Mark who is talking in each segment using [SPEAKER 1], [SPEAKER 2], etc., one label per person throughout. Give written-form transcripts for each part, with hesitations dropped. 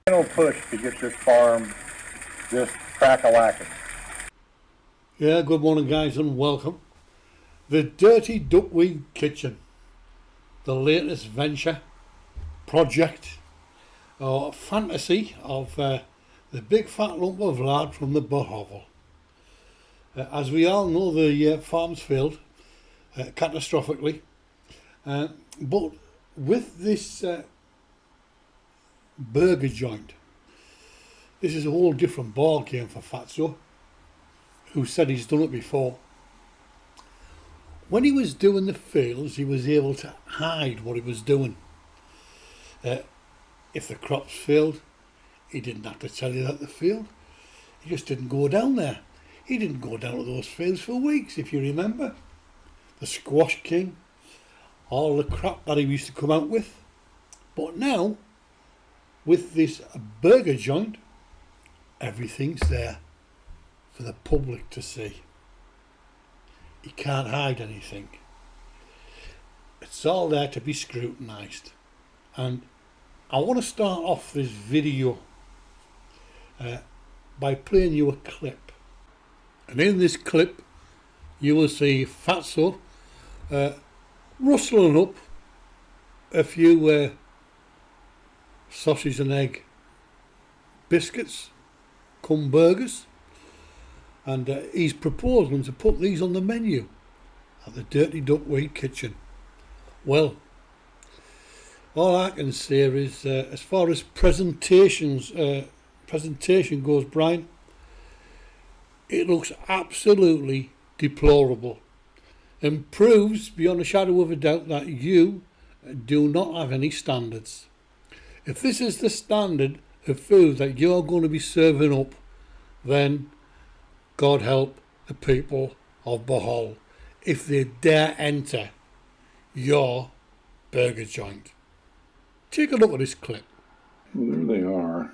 [SPEAKER 1] Final push to get this farm just crack-a-lacking.
[SPEAKER 2] Yeah, good morning guys and welcome. The Dirty Duckweed Kitchen, the latest venture, project or fantasy of the big fat lump of lard from the butthole. As we all know, the farm's failed catastrophically, but with this burger joint, this is a whole different ball game for Fatso, who said he's done it before. When he was doing the fields, he was able to hide what he was doing. If the crops failed, he didn't have to tell you that the field. He just didn't go down there. He didn't go down to those fields for weeks, if you remember. The squash king, all the crap that he used to come out with. But now, with this burger joint, everything's there for the public to see. You can't hide anything. It's all there to be scrutinised. And I want to start off this video by playing you a clip. And in this clip you will see Fatso rustling up a few sausage and egg biscuits cum burgers, and he's proposing to put these on the menu at the Dirty Duckweed Kitchen. Well, all I can say is as far as presentation goes, Brian, it looks absolutely deplorable and proves beyond a shadow of a doubt that you do not have any standards. If this is the standard of food that you're going to be serving up, then God help the people of Bohol if they dare enter your burger joint. Take a look at this clip.
[SPEAKER 3] Well, there they are.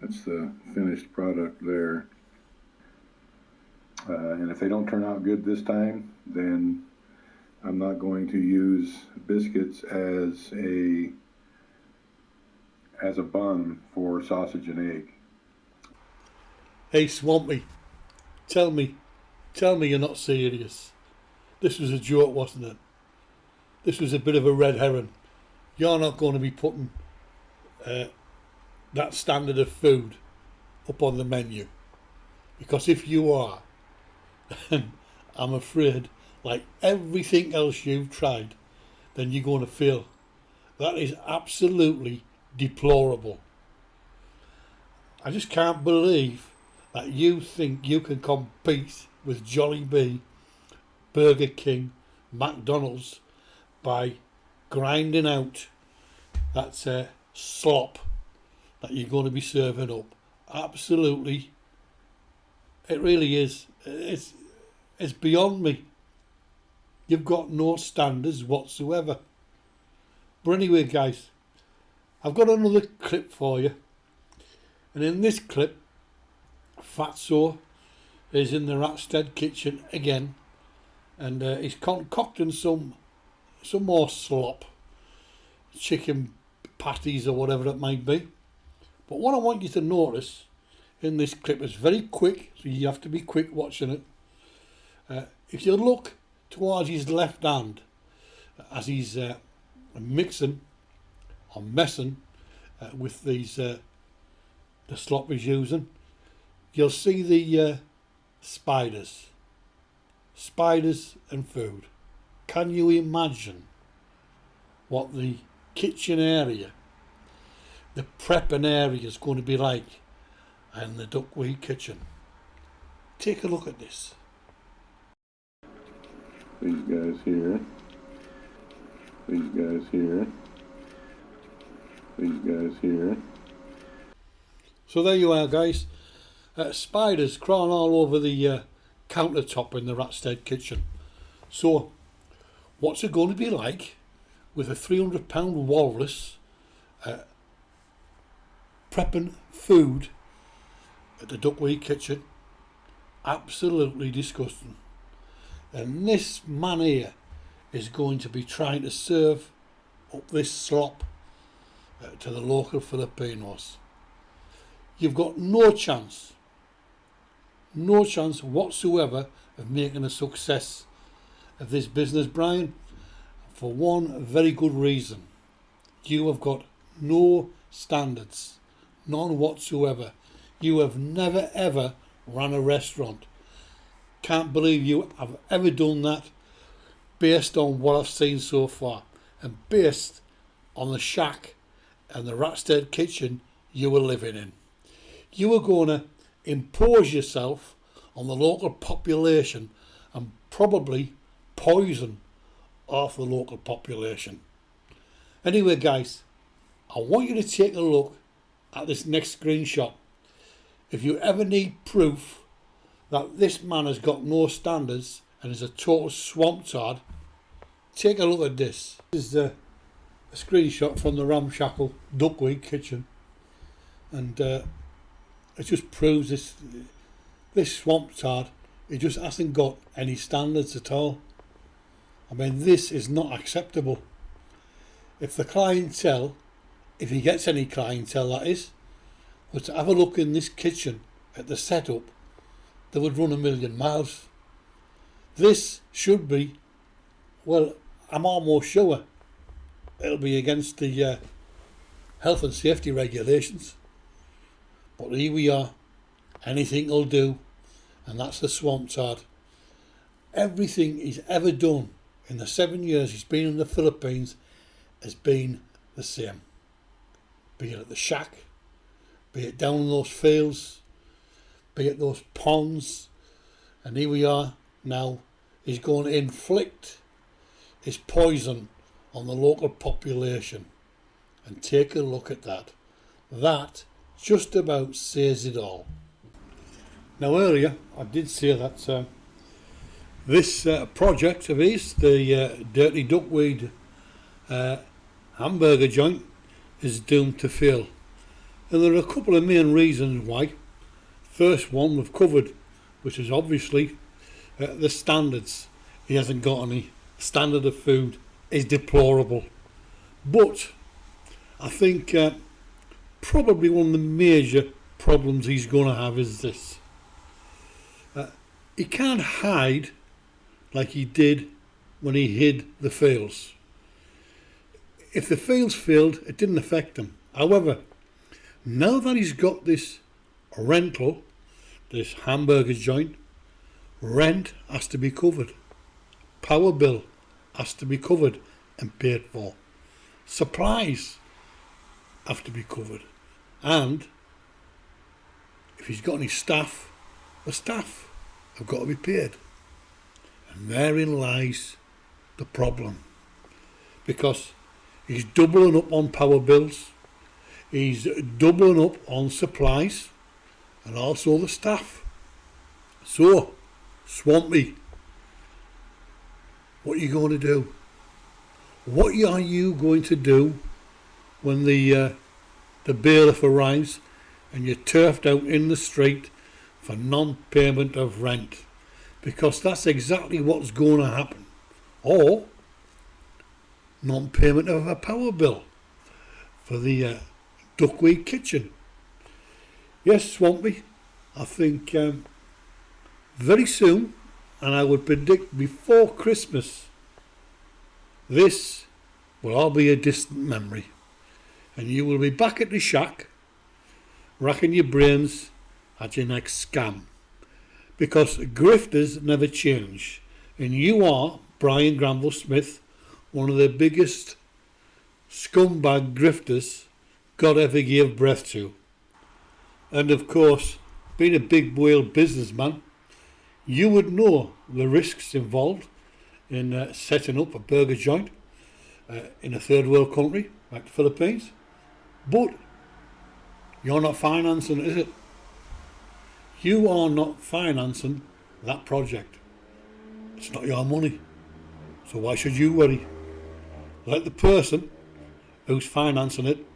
[SPEAKER 3] That's the finished product there. And if they don't turn out good this time, then I'm not going to use biscuits as a bun for sausage and egg.
[SPEAKER 2] Hey Swampy, tell me you're not serious. This was a joke, wasn't it? This was a bit of a red herring. You're not going to be putting that standard of food up on the menu. Because if you are, I'm afraid, like everything else you've tried, then you're going to fail. That is absolutely deplorable. I just can't believe that you think you can compete with Jollibee, Burger King, McDonald's by grinding out that slop that you're going to be serving up. Absolutely, it really is. It's beyond me. You've got no standards whatsoever. But anyway, guys, I've got another clip for you. And in this clip, Fatso is in the Ratstead kitchen again, and he's concocting some more slop, chicken patties or whatever it might be. But what I want you to notice in this clip is very quick, so you have to be quick watching it. If you look towards his left hand as he's mixing or messing with these the slop he's using, you'll see the spiders and food. Can you imagine what the kitchen area, the prepping area is going to be like in the Duckweed Kitchen? Take a look at this.
[SPEAKER 3] These guys here. These guys here. These guys here.
[SPEAKER 2] So there you are, guys. Spiders crawling all over the countertop in the Ratstead kitchen. So what's it going to be like with a 300-pound walrus prepping food at the Duckweed Kitchen? Absolutely disgusting. And this man here is going to be trying to serve up this slop to the local Filipinos. You've got no chance whatsoever of making a success of this business, Brian, for one very good reason. You have got no standards, none whatsoever. You have never ever run a restaurant. Can't believe you have ever done that based on what I've seen so far and based on the shack and the rat-state kitchen you were living in. You were going to impose yourself on the local population and probably poison half the local population. Anyway, guys, I want you to take a look at this next screenshot. If you ever need proof that this man has got no standards and is a total swamp tard, take a look at this. This is a screenshot from the ramshackle duckweed kitchen, and it just proves this swamp tard, he just hasn't got any standards at all. I mean, this is not acceptable. If the clientele, if he gets any clientele that is, was to have a look in this kitchen at the setup, they would run a million miles. This should be, well, I'm almost sure it'll be against the health and safety regulations. But here we are, anything will do, and that's the swamp tard. Everything he's ever done in the 7 years he's been in the Philippines has been the same. Be it at the shack, be it down in those fields, be it those ponds, and here we are now, he's going to inflict his poison on the local population. And take a look at that. That just about says it all. Now earlier I did say that this project of his, the Dirty Duckweed hamburger joint, is doomed to fail. And there are a couple of main reasons why. First one we've covered, which is obviously the standards. He hasn't got any. Standard of food is deplorable. But I think probably one of the major problems he's going to have is this. He can't hide like he did when he hid the fields. If the fields failed, it didn't affect him. However, now that he's got this rental, this hamburger joint, rent has to be covered. Power bill has to be covered and paid for. Supplies have to be covered. And if he's got any staff, the staff have got to be paid. And therein lies the problem. Because he's doubling up on power bills, he's doubling up on supplies, and also the staff. So, Swampy, what are you going to do? What are you going to do when the bailiff arrives and you're turfed out in the street for non-payment of rent? Because that's exactly what's going to happen. Or non-payment of a power bill for the duckweed kitchen. Yes, Swampy, I think very soon, and I would predict before Christmas, this will all be a distant memory, and you will be back at the shack racking your brains at your next scam, because grifters never change, and you are, Brian Granville Smith, one of the biggest scumbag grifters God ever gave breath to. And of course, being a big whale businessman, you would know the risks involved in setting up a burger joint in a third world country like the Philippines. But you're not financing it, is it? You are not financing that project. It's not your money. So why should you worry? Let the person who's financing it,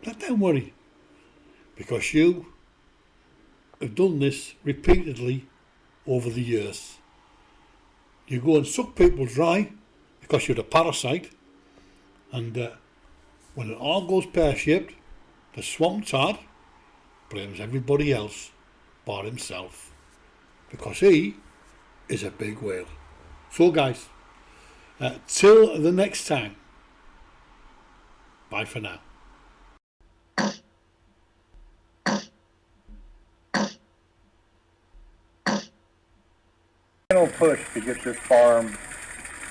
[SPEAKER 2] let them worry. Because you have done this repeatedly over the years. You go and suck people dry because you're a parasite, and When it all goes pear-shaped, the swamp Todd blames everybody else but himself, because he is a big whale. So guys, till the next time, bye for now.
[SPEAKER 1] Final push to get this farm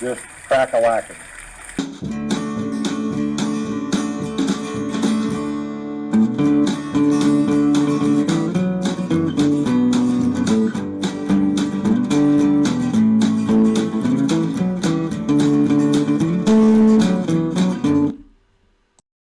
[SPEAKER 1] just crack-a-lacking.